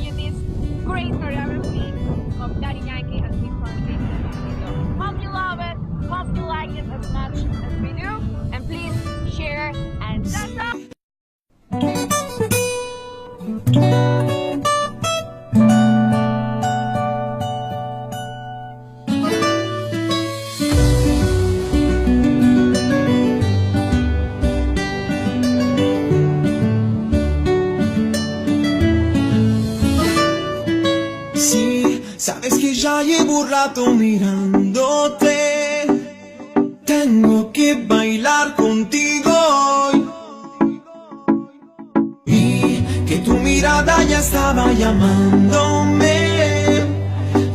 you this great choreography of Daddy Yankee and Steve Hornsby video. Hope you love it, hope you like it as much as we do, and please share and that's all. Sabes que ya llevo un rato mirándote. Tengo que bailar contigo hoy. Y que tu mirada ya estaba llamándome.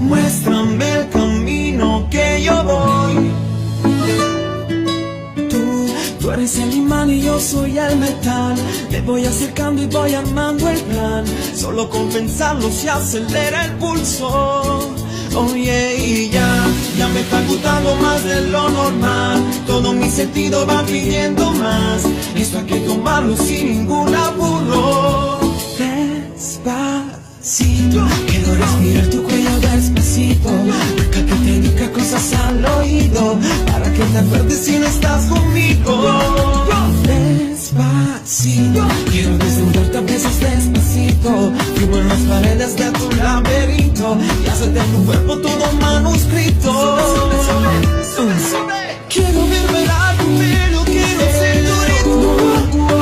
Muéstrame el camino que yo voy. Tú eres el imán y yo soy el metal. Me voy acercando y voy armando el plan. Solo con pensarlo se acelera el pulso. Oye, y ya me está gustando más de lo normal. Todo mi sentido va pidiendo más. Esto hay que tomarlo sin ningún apuro. Despacito, quiero respirar tu cuello despacito. Deja que te diga cosas al oído, para que te acuerdes si no estás conmigo. Despacito, quiero desnudarte a besos despacito. Vivo en las paredes de tu laberinto y hacerte en tu cuerpo todo manuscrito. Quiero ver bailar tu pelo, quiero ser tu ritmo,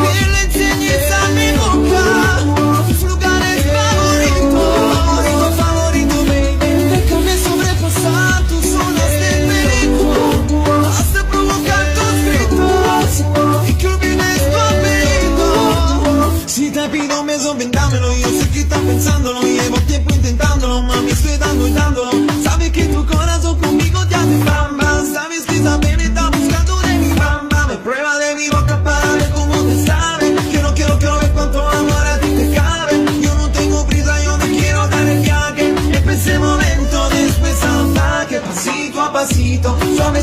que le enseñes a mi boca tus lugares favoritos, baby. Déjame sobrepasar tus zonas de peligro, hasta provocar tus gritos y que olvides tu apellido. Si te pido un beso, vendámelo. Yo sé que estás pensándolo, llevo tiempo intentándolo, mami, estoy dando y dándolo. Sabes que tu corazón conmigo ya te bamba. Sabes que esa pena está buscando de mi bamba. Me prueba de mi boca para ver cómo te sabe. Quiero ver cuánto amor a ti te cabe. Yo no tengo prisa, yo me quiero dar el viaje. Empecé momento, después ataque. Pasito a pasito,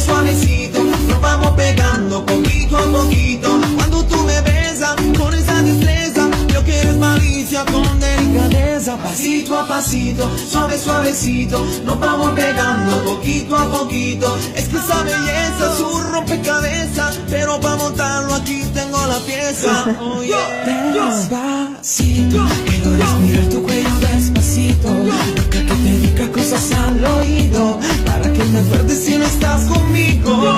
suavecito, nos vamos pegando poquito a poquito. Cuando tú me besas con esa destreza, yo quiero malicia con delicadeza. Pasito a pasito, suavecito, nos vamos pegando poquito a poquito. Es que esa belleza es un rompecabezas, pero para montarlo aquí tengo la pieza. Oh, yeah. Despacito, quiero respirar tu cuello despacito. Deja que te diga cosas al oído, para que te acuerdes si no estás conmigo.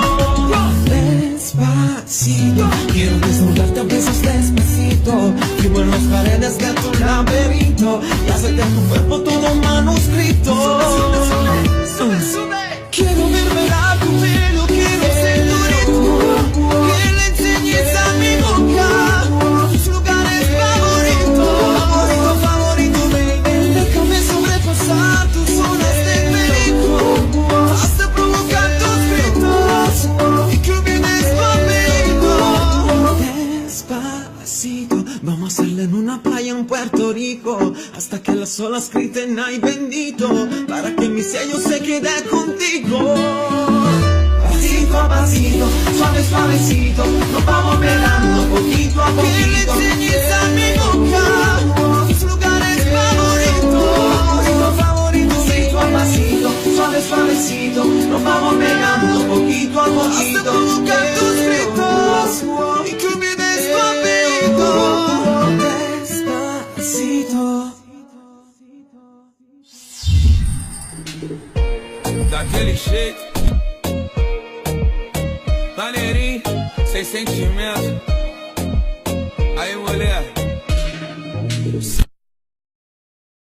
Despacito, quiero desnudarte a besos despacito. Vivo en las paredes de tu laberinto y hacerte en tu cuerpo todo manuscrito. Quiero ver bailar tu pelo, quiero ser tu ritmo, que le enseñes a mi boca tus lugares favoritos, baby. Déjame sobrepasar tus zonas de peligro, hasta provocar tus gritos y que olvides tu apellido. Despacito, vamos a hacerlo en una playa en Puerto Rico, hasta que las olas griten ay bendito, para que mi sello se quede contigo. Pasito a pasito, suavecito, nos vamos pegando poquito a poquito. Que le enseñes a mi boca tus lugares favoritos. Pasito a pasito, suavecito, nos vamos pegando poquito a poquito. Hasta provocar tus gritos y que olvides tu apellido. Daquele jeito, maneirinho, sem sentimento. Aí, mulher,